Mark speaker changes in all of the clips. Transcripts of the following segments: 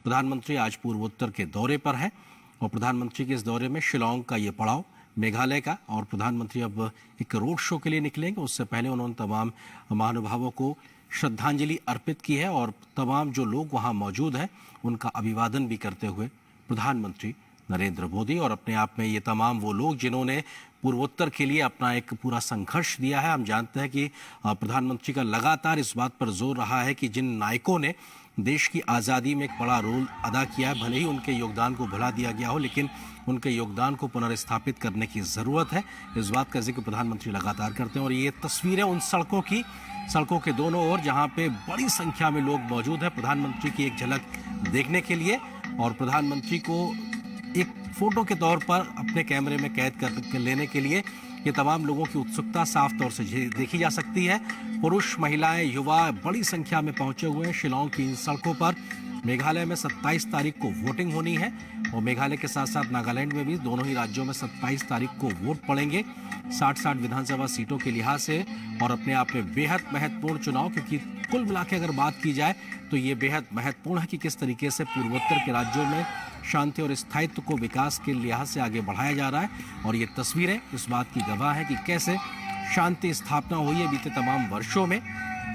Speaker 1: प्रधानमंत्री आज पूर्वोत्तर के दौरे पर हैं और प्रधानमंत्री के इस दौरे में शिलांग का ये पड़ाव, मेघालय का, और प्रधानमंत्री अब एक रोड शो के लिए निकलेंगे। उससे पहले उन्होंने तमाम महानुभावों को श्रद्धांजलि अर्पित की है और तमाम जो लोग वहां मौजूद हैं उनका अभिवादन भी करते हुए प्रधानमंत्री नरेंद्र मोदी और अपने आप में ये तमाम वो लोग जिन्होंने पूर्वोत्तर के लिए अपना एक पूरा संघर्ष दिया है। हम जानते हैं कि प्रधानमंत्री का लगातार इस बात पर जोर रहा है कि जिन नायकों ने देश की आज़ादी में एक बड़ा रोल अदा किया है, भले ही उनके योगदान को भुला दिया गया हो, लेकिन उनके योगदान को पुनर्स्थापित करने की ज़रूरत है। इस बात का जिक्र प्रधानमंत्री लगातार करते हैं और ये तस्वीरें उन सड़कों के दोनों ओर जहां पे बड़ी संख्या में लोग मौजूद हैं प्रधानमंत्री की एक झलक देखने के लिए और प्रधानमंत्री को एक फोटो के तौर पर अपने कैमरे में कैद कर लेने के लिए ये तमाम लोगों की उत्सुकता साफ तौर से देखी जा सकती है। पुरुष, महिलाएं, युवा बड़ी संख्या में पहुंचे हुए हैं शिलांग की इन सड़कों पर। मेघालय में 27 तारीख को वोटिंग होनी है और मेघालय के साथ साथ नागालैंड में भी, दोनों ही राज्यों में 27 तारीख को वोट पड़ेंगे 60 विधानसभा सीटों के लिहाज से और अपने आप में बेहद महत्वपूर्ण चुनाव, क्योंकि कुल मिला के अगर बात की जाए तो ये बेहद महत्वपूर्ण है कि किस तरीके से पूर्वोत्तर के राज्यों में शांति और स्थायित्व को विकास के लिहाज से आगे बढ़ाया जा रहा है और ये तस्वीरें इस बात की गवाह है कि कैसे शांति स्थापना हुई है बीते तमाम वर्षों में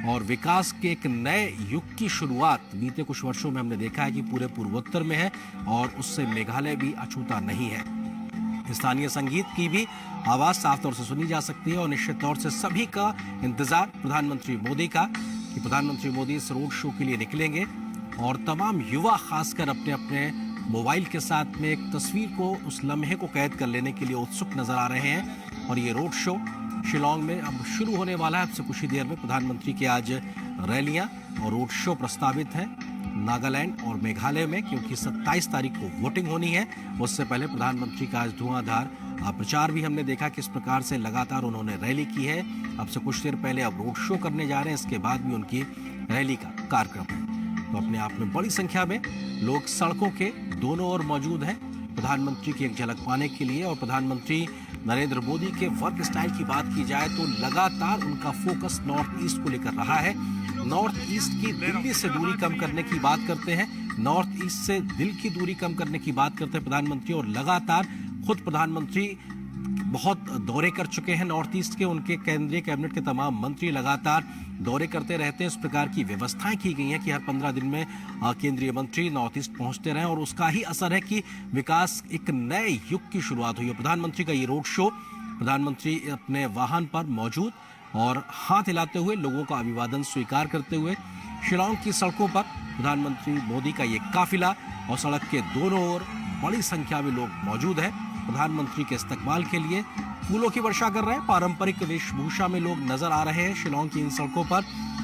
Speaker 1: और विकास के एक नए युग की शुरुआत बीते कुछ वर्षों में हमने देखा है कि पूरे पूर्वोत्तर में है और उससे मेघालय भी अछूता नहीं है। स्थानीय संगीत की भी आवाज साफ तौर से सुनी जा सकती है और निश्चित तौर से सभी का इंतजार प्रधानमंत्री मोदी का कि प्रधानमंत्री मोदी इस रोड शो के लिए निकलेंगे और तमाम युवा खासकर अपने अपने मोबाइल के साथ में एक तस्वीर को, उस लम्हे को कैद कर लेने के लिए उत्सुक नजर आ रहे हैं और ये रोड शो शिलांग में अब शुरू होने वाला है। अब से कुछ ही देर में प्रधानमंत्री की आज रैलियां और रोड शो प्रस्तावित हैं नागालैंड और मेघालय में, क्योंकि 27 तारीख को वोटिंग होनी है। उससे पहले प्रधानमंत्री का आज धुआंधार प्रचार भी हमने देखा किस प्रकार से लगातार उन्होंने रैली की है। अब से कुछ देर पहले अब रोड शो करने जा रहे हैं, इसके बाद भी उनकी रैली का कार्यक्रम है। तो अपने आप में बड़ी संख्या में लोग सड़कों के दोनों ओर मौजूद हैं प्रधानमंत्री की एक झलक पाने के लिए और प्रधानमंत्री नरेंद्र मोदी के वर्क स्टाइल की बात की जाए तो लगातार उनका फोकस नॉर्थ ईस्ट को लेकर रहा है। नॉर्थ ईस्ट की दिल्ली से दूरी कम करने की बात करते हैं, नॉर्थ ईस्ट से दिल की दूरी कम करने की बात करते हैं प्रधानमंत्री और लगातार खुद प्रधानमंत्री बहुत दौरे कर चुके हैं नॉर्थ ईस्ट के। उनके केंद्रीय कैबिनेट के तमाम मंत्री लगातार दौरे करते रहते हैं। इस प्रकार की व्यवस्थाएं की गई हैं कि हर 15 दिन में केंद्रीय मंत्री नॉर्थ ईस्ट पहुंचते रहें और उसका ही असर है कि विकास एक नए युग की शुरुआत हुई है। प्रधानमंत्री का ये रोड शो, प्रधानमंत्री अपने वाहन पर मौजूद और हाथ हिलाते हुए लोगों का अभिवादन स्वीकार करते हुए शिलांग की सड़कों पर प्रधानमंत्री मोदी का ये काफिला और सड़क के दोनों ओर बड़ी संख्या में लोग मौजूद हैं प्रधानमंत्री के इस्तकबाल के लिए। फूलों की वर्षा कर रहे हैं, पारंपरिक वेशभूषा में लोग नजर आ रहे हैं शिलांग की इन सड़कों पर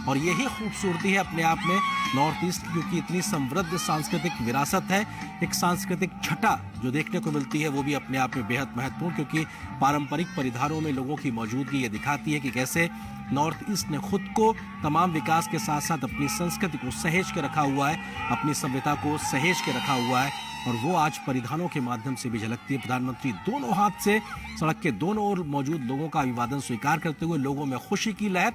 Speaker 1: और यही खूबसूरती है अपने आप में नॉर्थ ईस्ट की, क्योंकि इतनी समृद्ध सांस्कृतिक विरासत है। एक सांस्कृतिक छटा जो देखने को मिलती है वो भी अपने आप में बेहद महत्वपूर्ण, क्योंकि पारंपरिक परिधानों में लोगों की मौजूदगी ये दिखाती है कि कैसे नॉर्थ ईस्ट ने खुद को तमाम विकास के साथ साथ अपनी संस्कृति को सहेज के रखा हुआ है, अपनी सभ्यता को सहेज के रखा हुआ है और वो आज परिधानों के माध्यम से भी झलकती है। प्रधानमंत्री दोनों हाथ से सड़क के दोनों ओर मौजूद लोगों का अभिवादन स्वीकार करते हुए, लोगों में खुशी की लहर,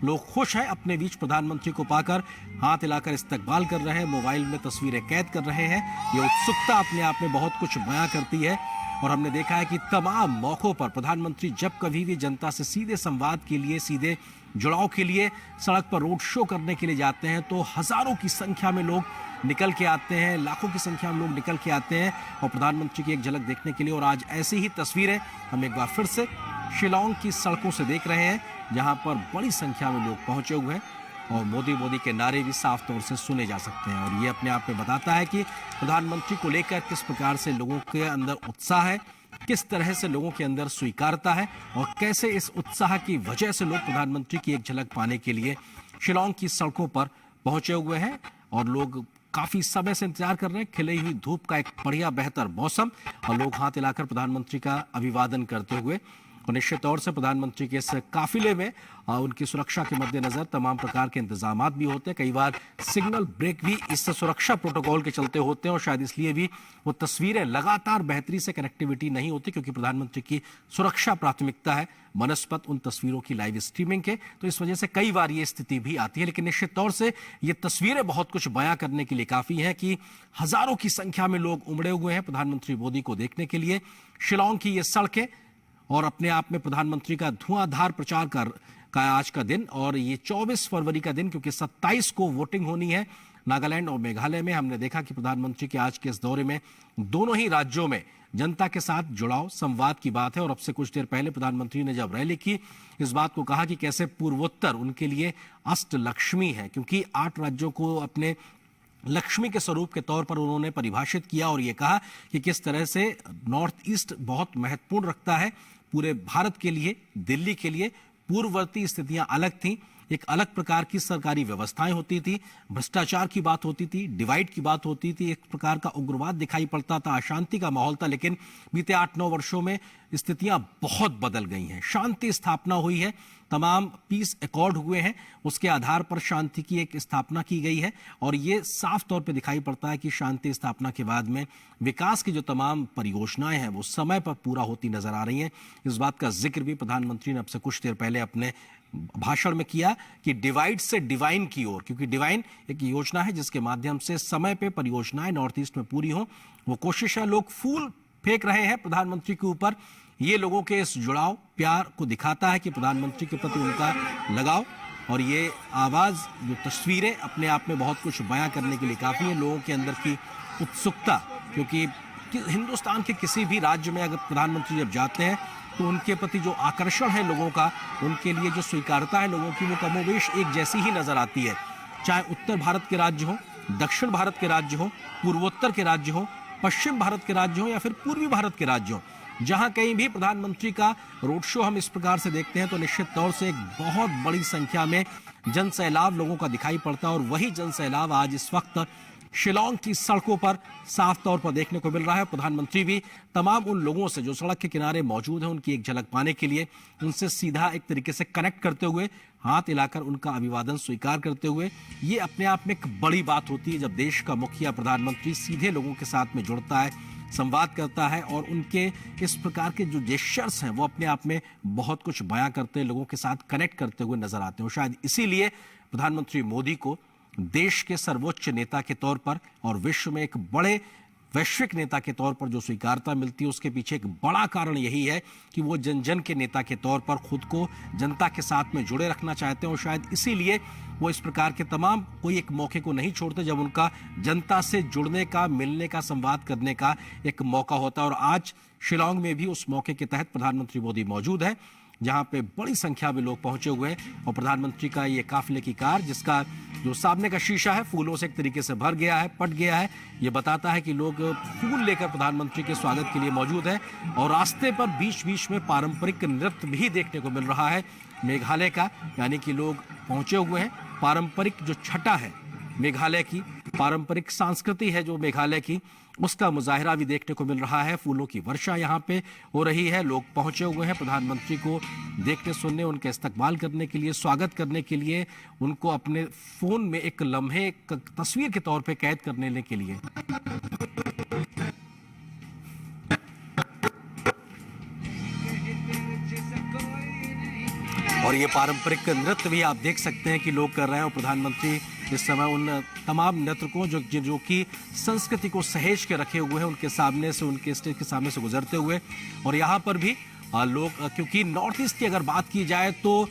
Speaker 1: लोग खुश हैं अपने बीच प्रधानमंत्री को पाकर, हाथ हिलाकर इस्तकबाल कर रहे हैं, मोबाइल में तस्वीरें कैद कर रहे हैं। ये उत्सुकता अपने आप में बहुत कुछ बयां करती है और हमने देखा है कि तमाम मौकों पर प्रधानमंत्री जब कभी भी जनता से सीधे संवाद के लिए, सीधे जुड़ाव के लिए सड़क पर रोड शो करने के लिए जाते हैं तो हजारों की संख्या में लोग निकल के आते हैं, लाखों की संख्या में लोग निकल के आते हैं और प्रधानमंत्री की एक झलक देखने के लिए। और आज ऐसी ही तस्वीरें हम एक बार फिर से शिलांग की सड़कों से देख रहे हैं जहां पर बड़ी संख्या में लोग पहुंचे हुए हैं और मोदी के नारे भी साफ तौर से सुने जा सकते हैं और ये अपने आप में बताता है कि प्रधानमंत्री को लेकर किस प्रकार से लोगों के अंदर उत्साह है, किस तरह से लोगों के अंदर स्वीकारता है और कैसे इस उत्साह की वजह से लोग प्रधानमंत्री की एक झलक पाने के लिए शिलांग की सड़कों पर पहुंचे हुए हैं और लोग काफी समय से इंतजार कर रहे हैं। खिली हुई धूप का एक बढ़िया बेहतर मौसम और लोग हाथ हिलाकर प्रधानमंत्री का अभिवादन करते हुए और निश्चित तौर से प्रधानमंत्री के इस काफिले में उनकी सुरक्षा के मद्देनजर तमाम प्रकार के इंतजाम भी होते हैं। कई बार सिग्नल ब्रेक भी इस सुरक्षा प्रोटोकॉल के चलते होते हैं और शायद इसलिए भी वो तस्वीरें लगातार बेहतरी से कनेक्टिविटी नहीं होती, क्योंकि प्रधानमंत्री की सुरक्षा प्राथमिकता है बनस्पत उन तस्वीरों की लाइव स्ट्रीमिंग के। तो इस वजह से कई बार ये स्थिति भी आती है, लेकिन निश्चित तौर से ये तस्वीरें बहुत कुछ बयां करने के लिए काफी हैं कि हजारों की संख्या में लोग उमड़े हुए हैं प्रधानमंत्री मोदी को देखने के लिए। शिलांग की ये सड़कें और अपने आप में प्रधानमंत्री का धुआंधार प्रचार का आज का दिन, और ये 24 फरवरी का दिन, क्योंकि 27 को वोटिंग होनी है नागालैंड और मेघालय में। हमने देखा कि प्रधानमंत्री के आज के इस दौरे में दोनों ही राज्यों में जनता के साथ जुड़ाव संवाद की बात है। और अब से कुछ देर पहले प्रधानमंत्री ने जब रैली की, इस बात को कहा कि कैसे पूर्वोत्तर उनके लिए अष्ट लक्ष्मी है, क्योंकि 8 राज्यों को अपने लक्ष्मी के स्वरूप के तौर पर उन्होंने परिभाषित किया और यह कहा कि किस तरह से नॉर्थ ईस्ट बहुत महत्वपूर्ण रखता है पूरे भारत के लिए, दिल्ली के लिए। पूर्ववर्ती स्थितियां अलग थीं, एक अलग प्रकार की सरकारी व्यवस्थाएं होती थी, भ्रष्टाचार की बात होती थी, डिवाइड की बात होती थी, एक प्रकार का उग्रवाद दिखाई पड़ता था, अशांति का माहौल था। लेकिन बीते 8-9 वर्षों में स्थितियां बहुत बदल गई हैं, शांति स्थापना हुई है, तमाम पीस अकॉर्ड हुए हैं, उसके आधार पर शांति की एक स्थापना की गई है। और ये साफ तौर पे दिखाई पड़ता है कि शांति स्थापना के बाद में विकास की जो तमाम परियोजनाएं हैं वो समय पर पूरा होती नजर आ रही हैं। इस बात का जिक्र भी प्रधानमंत्री ने अब से कुछ देर पहले अपने भाषण में किया कि डिवाइड से डिवाइन की ओर, क्योंकि डिवाइन एक योजना है जिसके माध्यम से समय पे परियोजनाएं नॉर्थ ईस्ट में पूरी हो, वो कोशिश है। लोग फूल फेंक रहे हैं प्रधानमंत्री के ऊपर, ये लोगों के इस जुड़ाव प्यार को दिखाता है कि प्रधानमंत्री के प्रति उनका लगाव। और ये आवाज, जो तस्वीरें अपने आप में बहुत कुछ बयां करने के लिए काफी है। लोगों के अंदर की उत्सुकता, क्योंकि हिंदुस्तान के किसी भी राज्य में अगर प्रधानमंत्री जब जाते हैं तो उनके प्रति जो आकर्षण है लोगों का, उनके लिए जो स्वीकारता है लोगों की, वो कमोवेश एक जैसी ही नजर आती है। चाहे उत्तर भारत के राज्य हो, दक्षिण भारत के राज्य हो, पूर्वोत्तर के राज्य हो, पश्चिम भारत के राज्य हो या फिर पूर्वी भारत के राज्य हो, जहां कहीं भी प्रधानमंत्री का रोड शो हम इस प्रकार से देखते हैं तो निश्चित तौर से एक बहुत बड़ी संख्या में जन सैलाब लोगों का दिखाई पड़ता है। और वही जन सैलाब आज इस वक्त शिलांग की सड़कों पर साफ तौर पर देखने को मिल रहा है। प्रधानमंत्री भी तमाम उन लोगों से जो सड़क के किनारे मौजूद हैं उनकी एक झलक पाने के लिए उनसे सीधा एक तरीके से कनेक्ट करते हुए, हाथ हिलाकर उनका अभिवादन स्वीकार करते हुए, ये अपने आप में एक बड़ी बात होती है जब देश का मुखिया प्रधानमंत्री सीधे लोगों के साथ में जुड़ता है, संवाद करता है। और उनके इस प्रकार के जो जेस्चर्स हैं वो अपने आप में बहुत कुछ बयां करते हैं, लोगों के साथ कनेक्ट करते हुए नजर आते हैं। शायद इसीलिए प्रधानमंत्री मोदी को देश के सर्वोच्च नेता के तौर पर और विश्व में एक बड़े वैश्विक नेता के तौर पर जो स्वीकारता मिलती है, उसके पीछे एक बड़ा कारण यही है कि वो जन जन के नेता के तौर पर खुद को जनता के साथ में जुड़े रखना चाहते हैं। और शायद इसीलिए वो इस प्रकार के तमाम कोई एक मौके को नहीं छोड़ते जब उनका जनता से जुड़ने का, मिलने का, संवाद करने का एक मौका होता है। और आज शिलांग में भी उस मौके के तहत प्रधानमंत्री मोदी मौजूद है, जहां पे बड़ी संख्या में लोग पहुंचे हुए हैं। और प्रधानमंत्री का ये काफिले की कार, जिसका जो सामने का शीशा है फूलों से एक तरीके से भर गया है, पट गया है, ये बताता है कि लोग फूल लेकर प्रधानमंत्री के स्वागत के लिए मौजूद है। और रास्ते पर बीच बीच में पारंपरिक नृत्य भी देखने को मिल रहा है मेघालय का, यानी कि लोग पहुंचे हुए हैं। पारंपरिक जो छटा है मेघालय की, पारंपरिक संस्कृति है जो मेघालय की, उसका मुजाहिरा भी देखने को मिल रहा है। फूलों की वर्षा यहाँ पे हो रही है, लोग पहुंचे हुए हैं प्रधानमंत्री को देखने, सुनने, उनके इस्तकबाल करने के लिए, स्वागत करने के लिए, उनको अपने फोन में एक लम्हे, एक तस्वीर के तौर पे कैद करने के लिए। और ये पारंपरिक नृत्य भी आप देख सकते हैं कि लोग कर रहे हैं। और प्रधानमंत्री इस समय उन तमाम नर्तकों जो कि संस्कृति को सहेज के रखे हुए हैं, उनके सामने से, उनके स्टेज के सामने से गुजरते हुए। और यहाँ पर भी लोग, क्योंकि नॉर्थ ईस्ट की अगर बात की जाए तो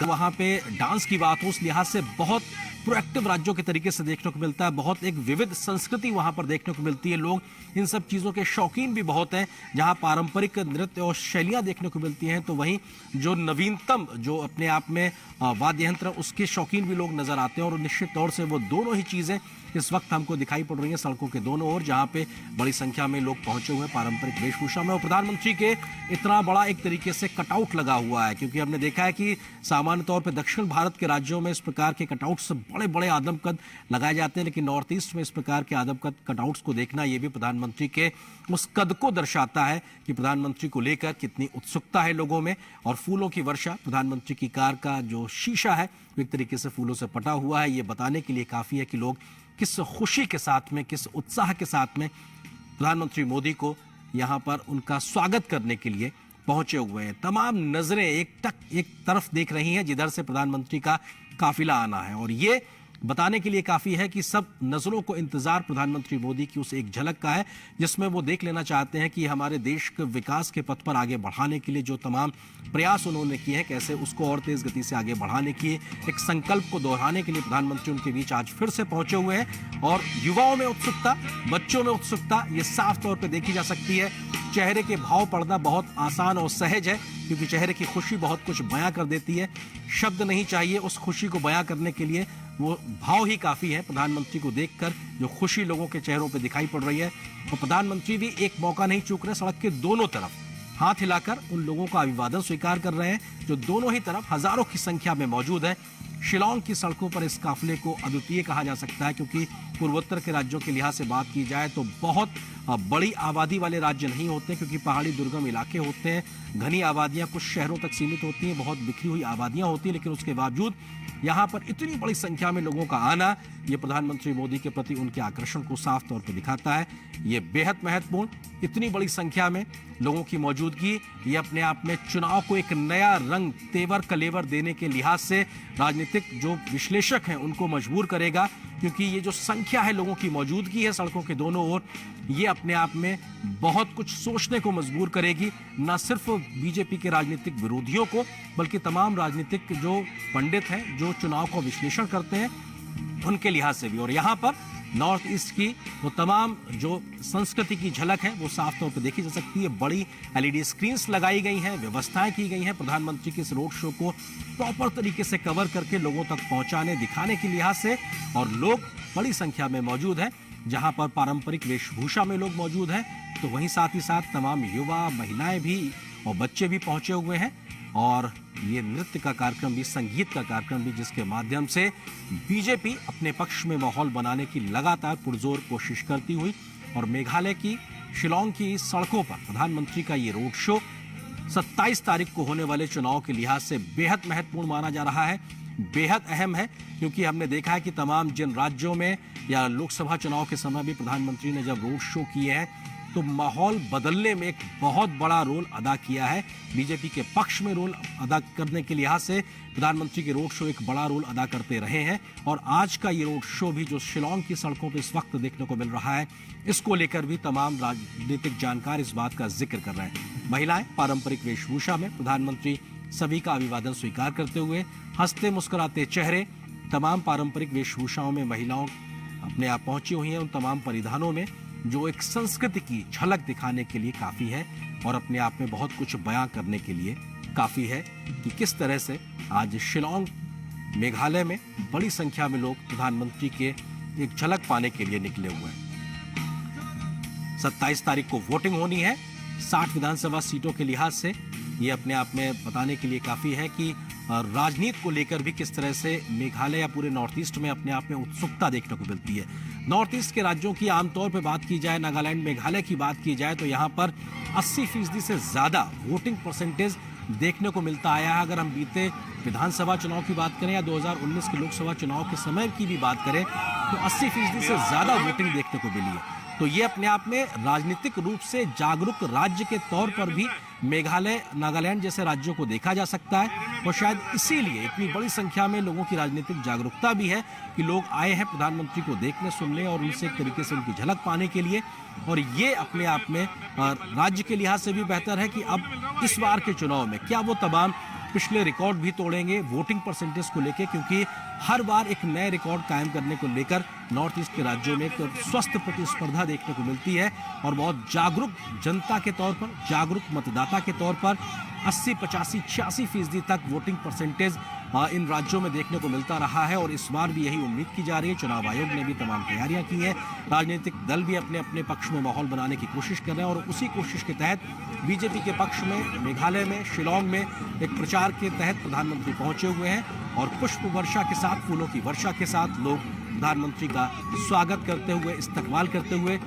Speaker 1: वहाँ पे डांस की बात हो, उस लिहाज से बहुत प्रोएक्टिव राज्यों के तरीके से देखने को मिलता है, बहुत एक विविध संस्कृति वहां पर देखने को मिलती है। लोग इन सब चीज़ों के शौकीन भी बहुत हैं। जहां पारंपरिक नृत्य और शैलियां देखने को मिलती हैं, तो वहीं जो नवीनतम, जो अपने आप में वाद्य यंत्र, उसके शौकीन भी लोग नजर आते हैं। और निश्चित तौर से वो दोनों ही चीज़ें इस वक्त हमको दिखाई पड़ रही हैं सड़कों के दोनों ओर, जहां पे बड़ी संख्या में लोग पहुंचे हुए हैं पारंपरिक वेशभूषा में। और प्रधानमंत्री के इतना बड़ा एक तरीके से कटआउट लगा हुआ है, क्योंकि हमने देखा है कि सामान्य तौर पर दक्षिण भारत के राज्यों में इस प्रकार के कटआउट्स बड़े बड़े आदम कद लगाए जाते हैं, लेकिन नॉर्थ ईस्ट में इस प्रकार के आदम कद कटआउट्स को देखना ये भी प्रधानमंत्री के उस कद को दर्शाता है कि प्रधानमंत्री को लेकर कितनी उत्सुकता है लोगों में। और फूलों की वर्षा, प्रधानमंत्री की कार का जो शीशा है वो एक तरीके से फूलों से पटा हुआ है, ये बताने के लिए काफी है कि लोग किस खुशी के साथ में, किस उत्साह के साथ में प्रधानमंत्री मोदी को यहाँ पर उनका स्वागत करने के लिए पहुंचे हुए हैं। तमाम नजरें एक तरफ देख रही हैं जिधर से प्रधानमंत्री का काफिला आना है, और ये बताने के लिए काफी है कि सब नजरों को इंतजार प्रधानमंत्री मोदी की उस एक झलक का है जिसमें वो देख लेना चाहते हैं कि हमारे देश के विकास के पथ पर आगे बढ़ाने के लिए जो तमाम प्रयास उन्होंने किए हैं, कैसे उसको और तेज गति से आगे बढ़ाने की एक संकल्प को दोहराने के लिए प्रधानमंत्री उनके बीच आज फिर से पहुंचे हुए हैं। और युवाओं में उत्सुकता, बच्चों में उत्सुकता ये साफ तौर पर देखी जा सकती है। चेहरे के भाव पढ़ना बहुत आसान और सहज है, क्योंकि चेहरे की खुशी बहुत कुछ बयां कर देती है। शब्द नहीं चाहिए उस खुशी को बयां करने के लिए, वो भाव ही काफी है। प्रधानमंत्री को देखकर जो खुशी लोगों के चेहरों पे दिखाई पड़ रही है, और प्रधानमंत्री भी एक मौका नहीं चूक रहे, सड़क के दोनों तरफ हाथ हिलाकर उन लोगों का अभिवादन स्वीकार कर रहे हैं जो दोनों ही तरफ हजारों की संख्या में मौजूद है। शिलांग की सड़कों पर इस काफिले को अद्वितीय कहा जा सकता है, क्योंकि पूर्वोत्तर के राज्यों के लिहाज से बात की जाए तो बहुत बड़ी आबादी वाले राज्य नहीं होते, क्योंकि पहाड़ी दुर्गम इलाके होते हैं, घनी आबादियां कुछ शहरों तक सीमित होती हैं, बहुत बिखरी हुई आबादियां होती हैं, लेकिन उसके बावजूद यहाँ पर इतनी बड़ी संख्या में लोगों का आना ये प्रधानमंत्री मोदी के प्रति उनके आकर्षण को साफ तौर पर दिखाता है। ये बेहद महत्वपूर्ण, इतनी बड़ी संख्या में लोगों की मौजूदगी ये अपने आप में चुनाव को एक नया रंग, तेवर कलेवर देने के लिहाज से राजनीतिक जो विश्लेषक हैं उनको मजबूर करेगा, क्योंकि ये जो संख्या है लोगों की मौजूदगी है सड़कों के दोनों ओर, ये अपने आप में बहुत कुछ सोचने को मजबूर करेगी, न सिर्फ बीजेपी के राजनीतिक विरोधियों को बल्कि तमाम राजनीतिक जो पंडित हैं, जो चुनाव का विश्लेषण करते हैं, उनके लिहाज से भी। और यहाँ पर नॉर्थ ईस्ट की वो तमाम जो संस्कृति की झलक है वो साफ तौर पर देखी जा सकती है। बड़ी एलईडी स्क्रीन्स लगाई गई हैं, व्यवस्थाएं की गई हैं प्रधानमंत्री के इस रोड शो को प्रॉपर तरीके से कवर करके लोगों तक पहुंचाने, दिखाने के लिहाज से। और लोग बड़ी संख्या में मौजूद हैं, जहां पर पारंपरिक वेशभूषा में लोग मौजूद हैं, तो वहीं साथ ही साथ तमाम युवा, महिलाएं भी और बच्चे भी पहुंचे हुए हैं। और ये नृत्य का कार्यक्रम भी, संगीत का कार्यक्रम भी, जिसके माध्यम से बीजेपी अपने पक्ष में माहौल बनाने की लगातार पुरजोर कोशिश करती हुई। और मेघालय की शिलांग की सड़कों पर प्रधानमंत्री का ये रोड शो 27 तारीख को होने वाले चुनाव के लिहाज से बेहद महत्वपूर्ण माना जा रहा है, बेहद अहम है, क्योंकि हमने देखा है कि तमाम जिन राज्यों में या लोकसभा चुनाव के समय भी प्रधानमंत्री ने जब रोड शो किए हैं तो माहौल बदलने में एक बहुत बड़ा रोल अदा किया है। बीजेपी के पक्ष में रोल अदा करने के लिहाज से प्रधानमंत्री के रोड शो एक बड़ा रोल अदा करते रहे हैं। और आज का ये रोड शो भी जो शिलांग की सड़कों पर इस वक्त देखने को मिल रहा है, इसको लेकर भी तमाम राजनीतिक जानकार इस बात का जिक्र कर रहे हैं। महिलाएं पारंपरिक वेशभूषा में प्रधानमंत्री सभी का अभिवादन स्वीकार करते हुए, हंसते मुस्कुराते चेहरे, तमाम पारंपरिक वेशभूषाओं में महिलाओं अपने आप पहुंची हुई हैं। उन तमाम परिधानों में जो एक संस्कृति की झलक दिखाने के लिए काफी है और अपने आप में बहुत कुछ बयां करने के लिए काफी है कि किस तरह से आज शिलांग मेघालय में बड़ी संख्या में लोग प्रधानमंत्री के एक झलक पाने के लिए निकले हुए हैं। 27 तारीख को वोटिंग होनी है 60 विधानसभा सीटों के लिहाज से। ये अपने आप में बताने के लिए काफी है कि राजनीति को लेकर भी किस तरह से मेघालय या पूरे नॉर्थ ईस्ट में अपने आप में उत्सुकता देखने को मिलती है। नॉर्थ ईस्ट के राज्यों की आमतौर पर बात की जाए, नागालैंड, मेघालय की बात की जाए, तो यहाँ पर 80% से ज्यादा वोटिंग परसेंटेज देखने को मिलता आया है। अगर हम बीते विधानसभा चुनाव की बात करें या 2019 के लोकसभा चुनाव के समय की भी बात करें तो 80% से ज्यादा वोटिंग देखने को मिली है। तो ये अपने आप में राजनीतिक रूप से जागरूक राज्य के तौर पर भी मेघालय, नागालैंड जैसे राज्यों को देखा जा सकता है। और शायद इसीलिए इतनी बड़ी संख्या में लोगों की राजनीतिक जागरूकता भी है कि लोग आए हैं प्रधानमंत्री को देखने, सुनने और उनसे एक तरीके से उनकी झलक पाने के लिए। और ये अपने आप में राज्य के लिहाज से भी बेहतर है कि अब इस बार के चुनाव में क्या वो तमाम पिछले रिकॉर्ड भी तोड़ेंगे वोटिंग परसेंटेज को लेकर, क्योंकि हर बार एक नए रिकॉर्ड कायम करने को लेकर नॉर्थ ईस्ट के राज्यों में एक स्वस्थ प्रतिस्पर्धा देखने को मिलती है। और बहुत जागरूक जनता के तौर पर, जागरूक मतदाता के तौर पर 80, 85, 86% तक वोटिंग परसेंटेज इन राज्यों में देखने को मिलता रहा है। और इस बार भी यही उम्मीद की जा रही है। चुनाव आयोग ने भी तमाम तैयारियां की है, राजनीतिक दल भी अपने अपने पक्ष में माहौल बनाने की कोशिश कर रहे हैं। और उसी कोशिश के तहत बीजेपी के पक्ष में मेघालय में, शिलांग में एक प्रचार के तहत प्रधानमंत्री पहुंचे हुए हैं। और पुष्प वर्षा के साथ, फूलों की वर्षा के साथ लोग प्रधानमंत्री का स्वागत करते हुए, इस्तकबाल करते हुए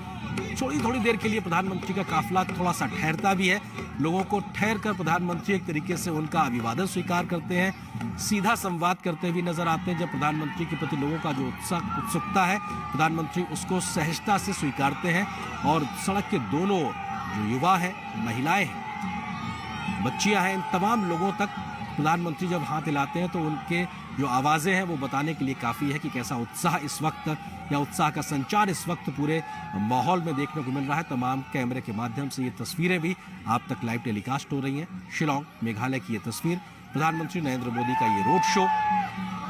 Speaker 1: थोड़ी देर के लिए प्रधानमंत्री का काफिला थोड़ा सा ठहरता भी है। लोगों को ठहर कर प्रधानमंत्री एक तरीके से उनका अभिवादन स्वीकार करते हैं, सीधा संवाद करते हुए नजर आते हैं। जब प्रधानमंत्री के प्रति लोगों का जो उत्सुकता है, प्रधानमंत्री उसको सहजता से स्वीकारते हैं और सड़क के दोनों ओर जो युवा है, महिलाएं हैं, बच्चियां हैं, इन तमाम लोगों तक प्रधानमंत्री जब हाथ हिलाते हैं तो उनके जो आवाज़ें हैं वो बताने के लिए काफ़ी है कि कैसा उत्साह इस वक्त, या उत्साह का संचार इस वक्त पूरे माहौल में देखने को मिल रहा है। तमाम कैमरे के माध्यम से ये तस्वीरें भी आप तक लाइव टेलीकास्ट हो रही हैं। शिलांग मेघालय की ये तस्वीर, प्रधानमंत्री नरेंद्र मोदी का ये रोड शो।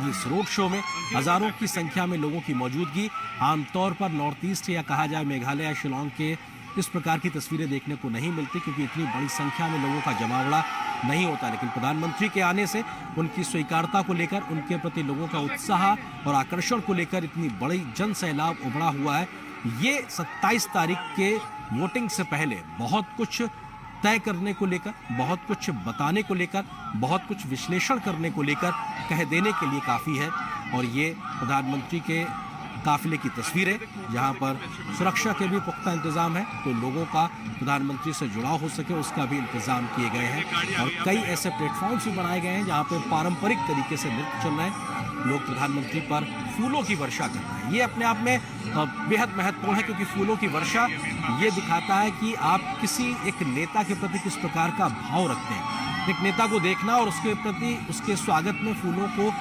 Speaker 1: इस रोड शो में हजारों की संख्या में लोगों की मौजूदगी। आमतौर पर नॉर्थ ईस्ट या कहा जाए मेघालय या शिलांग के इस प्रकार की तस्वीरें देखने को नहीं मिलती, क्योंकि इतनी बड़ी संख्या में लोगों का जमावड़ा नहीं होता। लेकिन प्रधानमंत्री के आने से उनकी स्वीकारता को लेकर, उनके प्रति लोगों का उत्साह और आकर्षण को लेकर इतनी बड़ी जन सैलाब उमड़ा हुआ है। ये 27 तारीख के वोटिंग से पहले बहुत कुछ तय करने को लेकर, बहुत कुछ बताने को लेकर, बहुत कुछ विश्लेषण करने को लेकर, कह देने के लिए काफ़ी है। और ये प्रधानमंत्री के काफिले की तस्वीरें, जहां पर सुरक्षा के भी पुख्ता इंतजाम है, तो लोगों का प्रधानमंत्री से जुड़ाव हो सके उसका भी इंतजाम किए गए हैं। और कई ऐसे प्लेटफॉर्म्स भी बनाए गए हैं जहां पर पारंपरिक तरीके से नृत्य चल रहे हैं। लोग प्रधानमंत्री पर फूलों की वर्षा कर रहे हैं। ये अपने आप में बेहद महत्वपूर्ण है, क्योंकि फूलों की वर्षा ये दिखाता है कि आप किसी एक नेता के प्रति किस प्रकार का भाव रखते हैं। एक नेता को देखना और उसके प्रति, उसके स्वागत में फूलों को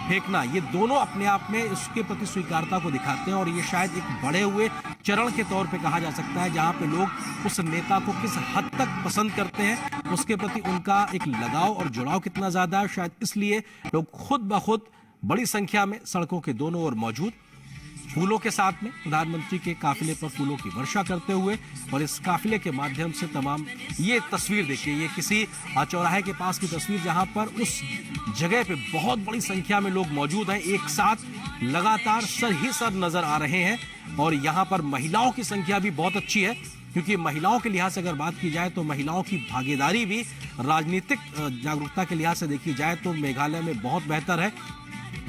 Speaker 1: फेंकना, ये दोनों अपने आप में उसके प्रति स्वीकारता को दिखाते हैं। और ये शायद एक बढ़े हुए चरण के तौर पे कहा जा सकता है, जहां पे लोग उस नेता को किस हद तक पसंद करते हैं, उसके प्रति उनका एक लगाव और जुड़ाव कितना ज्यादा है। शायद इसलिए लोग खुद ब खुद बड़ी संख्या में सड़कों के दोनों ओर मौजूद, फूलों के साथ में प्रधानमंत्री के काफिले पर फूलों की वर्षा करते हुए, और इस काफिले के माध्यम से तमाम, ये तस्वीर देखिए, ये किसी चौराहे के पास की तस्वीर जहां पर उस जगह पे बहुत बड़ी संख्या में लोग मौजूद हैं, एक साथ लगातार सर ही सर नजर आ रहे हैं। और यहाँ पर महिलाओं की संख्या भी बहुत अच्छी है, क्योंकि महिलाओं के लिहाज से अगर बात की जाए तो महिलाओं की भागीदारी भी राजनीतिक जागरूकता के लिहाज से देखी जाए तो मेघालय में बहुत बेहतर है।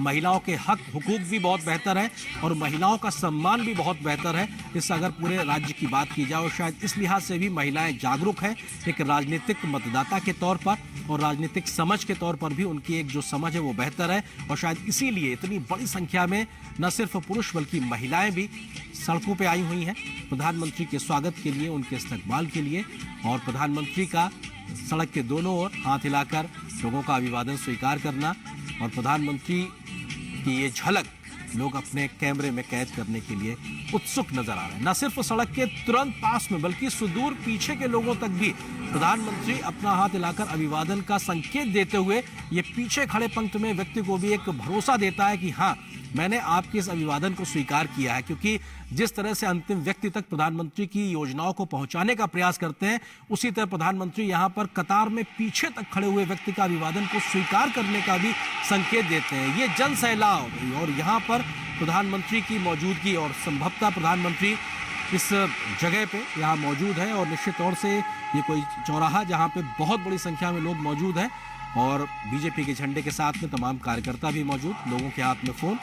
Speaker 1: महिलाओं के हक हुकूक भी बहुत बेहतर है और महिलाओं का सम्मान भी बहुत बेहतर है। इस अगर पूरे राज्य की बात की जाए, और शायद इस लिहाज से भी महिलाएं जागरूक हैं, एक राजनीतिक मतदाता के तौर पर और राजनीतिक समझ के तौर पर भी उनकी एक जो समझ है वो बेहतर है। और शायद इसीलिए इतनी बड़ी संख्या में न सिर्फ पुरुष बल्कि महिलाएं भी सड़कों पर आई हुई हैं प्रधानमंत्री के स्वागत के लिए, उनके इस्तकबाल के लिए। और प्रधानमंत्री का सड़क के दोनों ओर हाथ हिलाकर लोगों का अभिवादन स्वीकार करना और प्रधानमंत्री की ये झलक लोग अपने कैमरे में कैद करने के लिए उत्सुक नजर आ रहे हैं। न सिर्फ सड़क के तुरंत पास में बल्कि सुदूर पीछे के लोगों तक भी प्रधानमंत्री अपना हाथ हिलाकर अभिवादन का संकेत देते हुए ये पीछे खड़े पंक्ति में व्यक्ति को भी एक भरोसा देता है कि हाँ, मैंने आपके इस अभिवादन को स्वीकार किया है। क्योंकि जिस तरह से अंतिम व्यक्ति तक प्रधानमंत्री की योजनाओं को पहुंचाने का प्रयास करते हैं, उसी तरह प्रधानमंत्री यहां पर कतार में पीछे तक खड़े हुए व्यक्ति का अभिवादन को स्वीकार करने का भी संकेत देते हैं। ये जन सैलाब, और यहां पर प्रधानमंत्री की मौजूदगी, और संभवतः प्रधानमंत्री इस जगह पे यहाँ मौजूद है। और निश्चित तौर से ये कोई चौराहा जहाँ पे बहुत बड़ी संख्या में लोग मौजूद हैं, और बीजेपी के झंडे के साथ में तमाम कार्यकर्ता भी मौजूद, लोगों के हाथ में फोन